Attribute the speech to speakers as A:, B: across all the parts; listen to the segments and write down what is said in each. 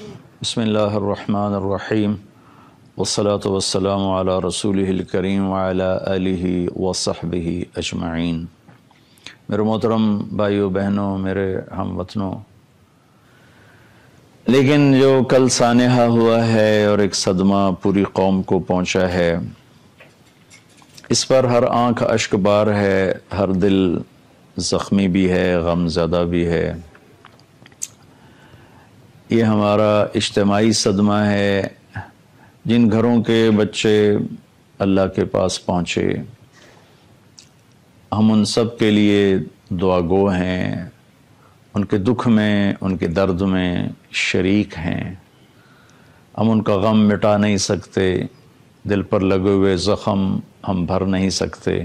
A: بسم اللہ الرحمن الرحیم والصلاة والسلام علی رسولہ الکریم وعلی آلہ وصحبہ اجمعین۔ میرے محترم بھائیو بہنوں، میرے ہم وطنوں، لیکن جو کل سانحہ ہوا ہے اور ایک صدمہ پوری قوم کو پہنچا ہے، اس پر ہر آنکھ اشک بار ہے، ہر دل زخمی بھی ہے، غم زدہ بھی ہے۔ یہ ہمارا اجتماعی صدمہ ہے۔ جن گھروں کے بچے اللہ کے پاس پہنچے، ہم ان سب کے لیے دعا گو ہیں، ان کے دکھ میں، ان کے درد میں شریک ہیں۔ ہم ان کا غم مٹا نہیں سکتے، دل پر لگے ہوئے زخم ہم بھر نہیں سکتے،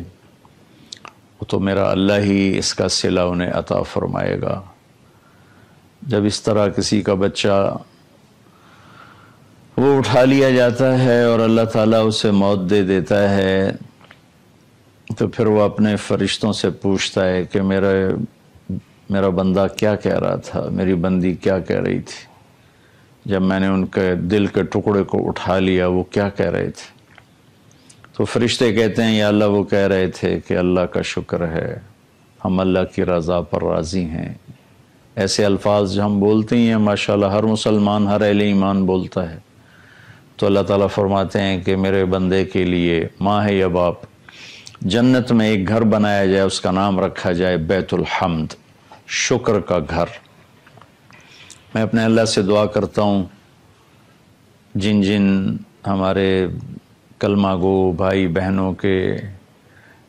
A: وہ تو میرا اللہ ہی اس کا صلہ انہیں عطا فرمائے گا۔ جب اس طرح کسی کا بچہ وہ اٹھا لیا جاتا ہے اور اللہ تعالیٰ اسے موت دے دیتا ہے، تو پھر وہ اپنے فرشتوں سے پوچھتا ہے کہ میرا بندہ کیا کہہ رہا تھا، میری بندی کیا کہہ رہی تھی جب میں نے ان کے دل کے ٹکڑے کو اٹھا لیا، وہ کیا کہہ رہے تھے؟ تو فرشتے کہتے ہیں یا اللہ وہ کہہ رہے تھے کہ اللہ کا شکر ہے، ہم اللہ کی رضا پر راضی ہیں۔ ایسے الفاظ جو ہم بولتے ہیں ماشاءاللہ ہر مسلمان، ہر اہل ایمان بولتا ہے، تو اللہ تعالیٰ فرماتے ہیں کہ میرے بندے کے لیے ماں ہے یا باپ، جنت میں ایک گھر بنایا جائے، اس کا نام رکھا جائے بیت الحمد، شکر کا گھر۔ میں اپنے اللہ سے دعا کرتا ہوں جن ہمارے کلمہ گو بھائی بہنوں کے،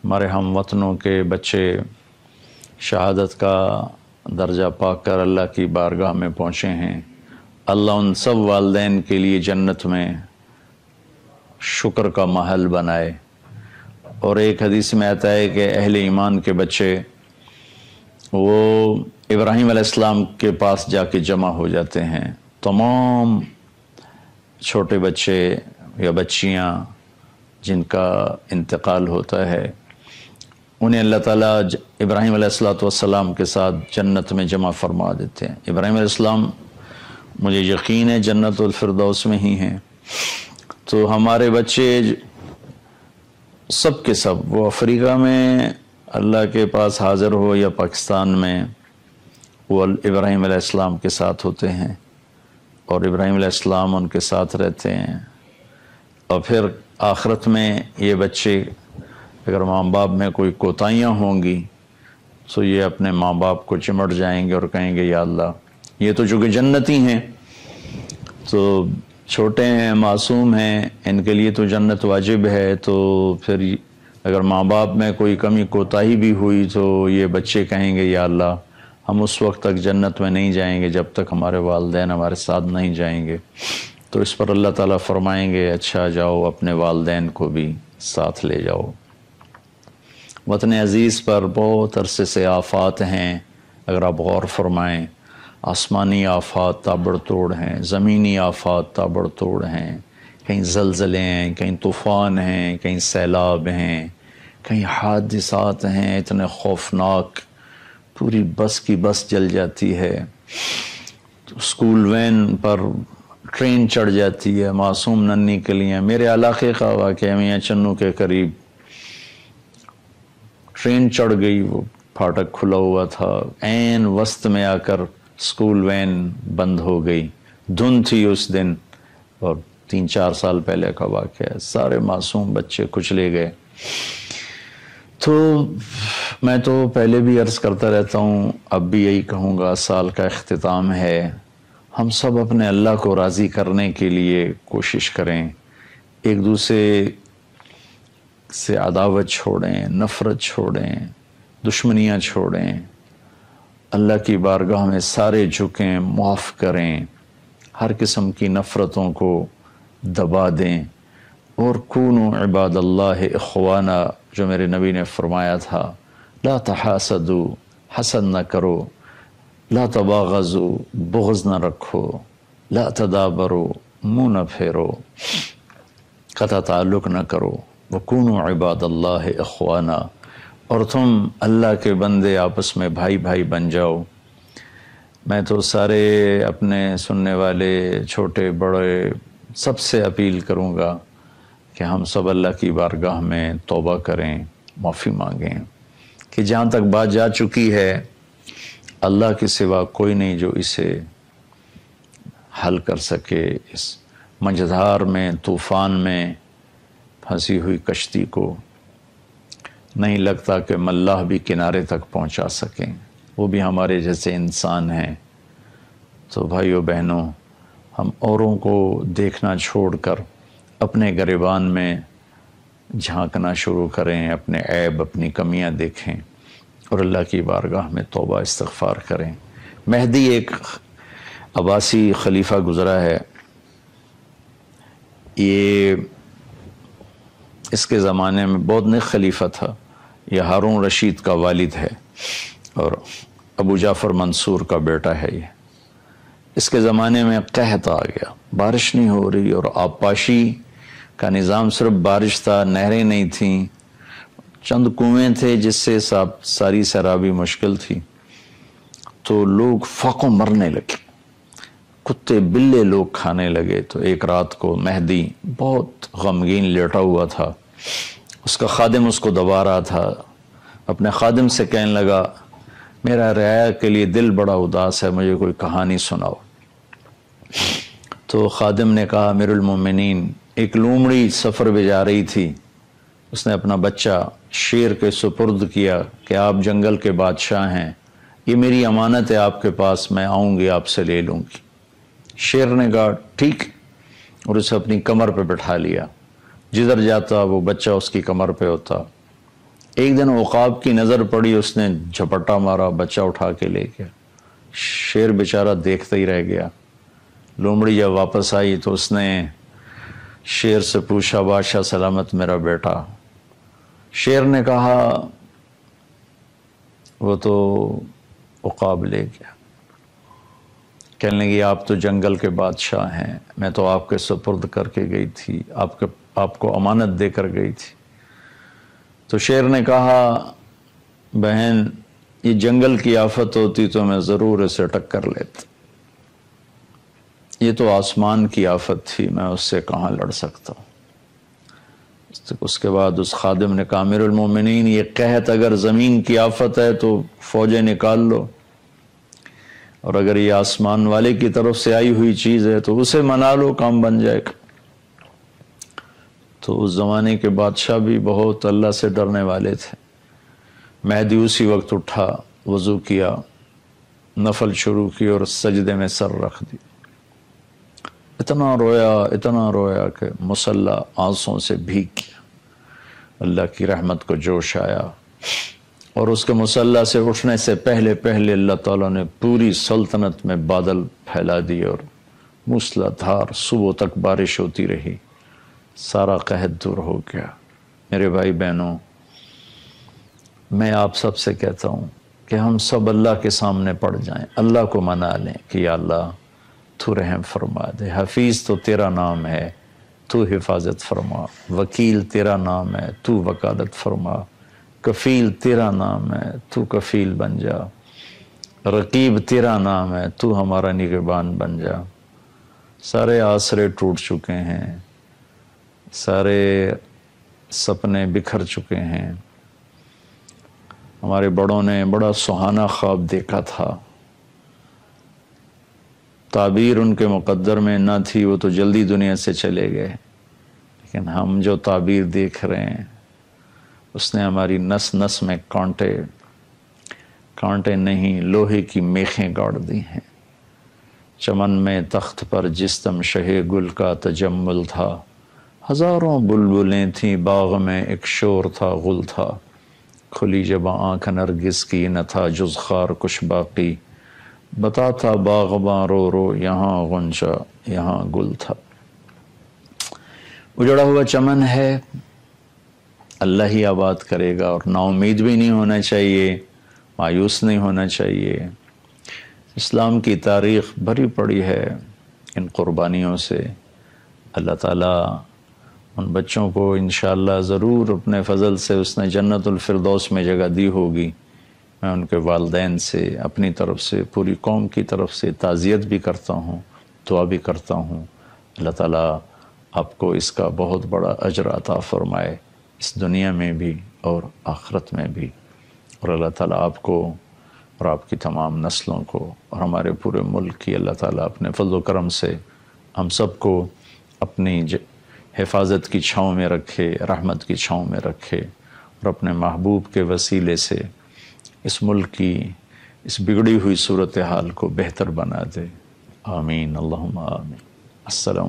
A: ہمارے ہم وطنوں کے بچے شہادت کا درجہ پا کر اللہ کی بارگاہ میں پہنچے ہیں، اللہ ان سب والدین کے لیے جنت میں شکر کا محل بنائے۔ اور ایک حدیث میں آتا ہے کہ اہل ایمان کے بچے وہ ابراہیم علیہ السلام کے پاس جا کے جمع ہو جاتے ہیں۔ تمام چھوٹے بچے یا بچیاں جن کا انتقال ہوتا ہے، انہیں اللہ تعالیٰ ابراہیم علیہ السلام کے ساتھ جنت میں جمع فرما دیتے ہیں۔ ابراہیم علیہ السلام مجھے یقین ہے جنت الفردوس میں ہی ہیں۔ تو ہمارے بچے سب کے سب، وہ افریقہ میں اللہ کے پاس حاضر ہو یا پاکستان میں، وہ ابراہیم علیہ السلام کے ساتھ ہوتے ہیں اور ابراہیم علیہ السلام ان کے ساتھ رہتے ہیں۔ اور پھر آخرت میں یہ بچے، اگر ماں باپ میں کوئی کوتاہیاں ہوں گی تو یہ اپنے ماں باپ کو چمٹ جائیں گے اور کہیں گے یا اللہ، یہ تو چونکہ جنتی ہیں، تو چھوٹے ہیں، معصوم ہیں، ان کے لیے تو جنت واجب ہے، تو پھر اگر ماں باپ میں کوئی کمی کوتاہی بھی ہوئی تو یہ بچے کہیں گے یا اللہ، ہم اس وقت تک جنت میں نہیں جائیں گے جب تک ہمارے والدین ہمارے ساتھ نہیں جائیں گے۔ تو اس پر اللہ تعالیٰ فرمائیں گے اچھا جاؤ اپنے والدین کو بھی ساتھ لے جاؤ۔ وطن عزیز پر بہت عرصے سے آفات ہیں، اگر آپ غور فرمائیں، آسمانی آفات تابڑ توڑ ہیں، زمینی آفات تابڑ توڑ ہیں، کہیں زلزلے ہیں، کہیں طوفان ہیں، کہیں سیلاب ہیں، کہیں حادثات ہیں اتنے خوفناک، پوری بس کی بس جل جاتی ہے، اسکول وین پر ٹرین چڑھ جاتی ہے، معصوم ننھی کلیاں۔ میرے علاقے کا واقعہ میاں چنو کے قریب ٹرین چڑھ گئی، وہ پھاٹک کھلا ہوا تھا، عین وسط میں آ کر اسکول وین بند ہو گئی، دھند تھی اس دن، اور 3-4 سال پہلے کا واقعہ ہے، سارے معصوم بچے کچلے گئے۔ تو میں تو پہلے بھی عرض کرتا رہتا ہوں، اب بھی یہی کہوں گا، سال کا اختتام ہے، ہم سب اپنے اللہ کو راضی کرنے کے لیے کوشش کریں، ایک دوسرے سے عداوت چھوڑیں، نفرت چھوڑیں، دشمنیاں چھوڑیں، اللہ کی بارگاہ میں سارے جھکیں، معاف کریں، ہر قسم کی نفرتوں کو دبا دیں، اور کونوا عباد اللہ اخوانا، جو میرے نبی نے فرمایا تھا، لا تحاسدوا، حسد نہ کرو، لا تباغضوا، بغض نہ رکھو، لا تدابروا، منہ نہ پھیرو، قطع تعلق نہ کرو، وَكُونُوا عِبَادَ اللَّهِ إِخْوَانًا، اور تم اللہ کے بندے آپس میں بھائی بھائی بن جاؤ۔ میں تو سارے اپنے سننے والے چھوٹے بڑے سب سے اپیل کروں گا کہ ہم سب اللہ کی بارگاہ میں توبہ کریں، معافی مانگیں کہ جہاں تک بات جا چکی ہے اللہ کے سوا کوئی نہیں جو اسے حل کر سکے۔ اس مجدھار میں، طوفان میں پھنسی ہوئی کشتی کو نہیں لگتا کہ ملاح بھی کنارے تک پہنچا سکیں، وہ بھی ہمارے جیسے انسان ہیں۔ تو بھائیو بہنوں، ہم اوروں کو دیکھنا چھوڑ کر اپنے گریبان میں جھانکنا شروع کریں، اپنے عیب، اپنی کمیاں دیکھیں اور اللہ کی بارگاہ میں توبہ استغفار کریں۔ مہدی ایک عباسی خلیفہ گزرا ہے، یہ اس کے زمانے میں بہت نیک خلیفہ تھا، یہ ہارون رشید کا والد ہے اور ابو جعفر منصور کا بیٹا ہے۔ یہ اس کے زمانے میں قحط آ گیا، بارش نہیں ہو رہی اور آبپاشی کا نظام صرف بارش تھا، نہریں نہیں تھیں، چند کنویں تھے جس سے ساری سیرابی مشکل تھی۔ تو لوگ فاقوں مرنے لگے، کتے بلے لوگ کھانے لگے۔ تو ایک رات کو مہدی بہت غمگین لیٹا ہوا تھا، اس کا خادم اس کو دبا رہا تھا، اپنے خادم سے کہنے لگا میرا رعایا کے لیے دل بڑا اداس ہے، مجھے کوئی کہانی سناؤ۔ تو خادم نے کہا امیر المومنین، ایک لومڑی سفر پہ جا رہی تھی، اس نے اپنا بچہ شیر کے سپرد کیا کہ آپ جنگل کے بادشاہ ہیں، یہ میری امانت ہے آپ کے پاس، میں آؤں گی آپ سے لے لوں گی۔ شیر نے کہا ٹھیک، اور اسے اپنی کمر پہ بٹھا لیا، جدھر جاتا وہ بچہ اس کی کمر پہ ہوتا۔ ایک دن عقاب کی نظر پڑی، اس نے جھپٹا مارا، بچہ اٹھا کے لے گیا۔ شیر بیچارہ دیکھتا ہی رہ گیا۔ لومڑی جب واپس آئی تو اس نے شیر سے پوچھا بادشاہ سلامت میرا بیٹا؟ شیر نے کہا وہ تو عقاب لے گیا۔ کہنے لگی آپ تو جنگل کے بادشاہ ہیں، میں تو آپ کے سپرد کر کے گئی تھی، آپ کو امانت دے کر گئی تھی۔ تو شیر نے کہا بہن یہ جنگل کی آفت ہوتی تو میں ضرور اسے ٹکر لیتا، یہ تو آسمان کی آفت تھی، میں اس سے کہاں لڑ سکتا ہوں۔ اس کے بعد اس خادم نے کہا امیر المومنین یہ قحط اگر زمین کی آفت ہے تو فوجیں نکال لو، اور اگر یہ آسمان والے کی طرف سے آئی ہوئی چیز ہے تو اسے منا لو، کام بن جائے گا۔ تو اس زمانے کے بادشاہ بھی بہت اللہ سے ڈرنے والے تھے۔ مہدی اسی وقت اٹھا، وضو کیا، نفل شروع کی اور سجدے میں سر رکھ دی۔ اتنا رویا کہ مصلی آنسوں سے بھیگ گیا۔ اللہ کی رحمت کو جوش آیا اور اس کے مصلی سے اٹھنے سے پہلے اللہ تعالیٰ نے پوری سلطنت میں بادل پھیلا دیے اور موسلا دھار صبح تک بارش ہوتی رہی، سارا قحط دور ہو گیا۔ میرے بھائی بہنوں، میں آپ سب سے کہتا ہوں کہ ہم سب اللہ کے سامنے پڑ جائیں، اللہ کو منا لیں کہ یا اللہ تو رحم فرما دے، حفیظ تو تیرا نام ہے تو حفاظت فرما، وکیل تیرا نام ہے تو وکالت فرما، کفیل تیرا نام ہے تو کفیل بن جا، رقیب تیرا نام ہے تو ہمارا نگہبان بن جا۔ سارے آسرے ٹوٹ چکے ہیں، سارے سپنے بکھر چکے ہیں۔ ہمارے بڑوں نے بڑا سہانا خواب دیکھا تھا، تعبیر ان کے مقدر میں نہ تھی، وہ تو جلدی دنیا سے چلے گئے، لیکن ہم جو تعبیر دیکھ رہے ہیں اس نے ہماری نس نس میں کانٹے نہیں لوہے کی میخیں گاڑ دی ہیں۔ چمن میں تخت پر جستم شہ گل کا تجمل تھا، ہزاروں بلبلیں تھیں باغ میں ایک شور تھا غل تھا، کھلی جب آنکھ نرگس کی نہ تھا جز خار کچھ باقی، بتا تھا باغباں رو رو یہاں غنچہ یہاں گل تھا۔ اجڑا ہوا چمن ہے، اللہ ہی آباد کرے گا، اور نا امید بھی نہیں ہونا چاہیے، مایوس نہیں ہونا چاہیے۔ اسلام کی تاریخ بھری پڑی ہے ان قربانیوں سے۔ اللہ تعالیٰ ان بچوں کو انشاءاللہ ضرور اپنے فضل سے اس نے جنت الفردوس میں جگہ دی ہوگی، میں ان کے والدین سے اپنی طرف سے پوری قوم کی طرف سے تعزیت بھی کرتا ہوں، دعا بھی کرتا ہوں۔ اللہ تعالیٰ آپ کو اس کا بہت بڑا اجر عطا فرمائے، اس دنیا میں بھی اور آخرت میں بھی، اور اللہ تعالیٰ آپ کو اور آپ کی تمام نسلوں کو اور ہمارے پورے ملک کی اللہ تعالیٰ اپنے فضل و کرم سے ہم سب کو اپنی حفاظت کی چھاؤں میں رکھے، رحمت کی چھاؤں میں رکھے، اور اپنے محبوب کے وسیلے سے اس ملک کی اس بگڑی ہوئی صورتحال کو بہتر بنا دے۔ آمین، اللہم آمین۔ السلام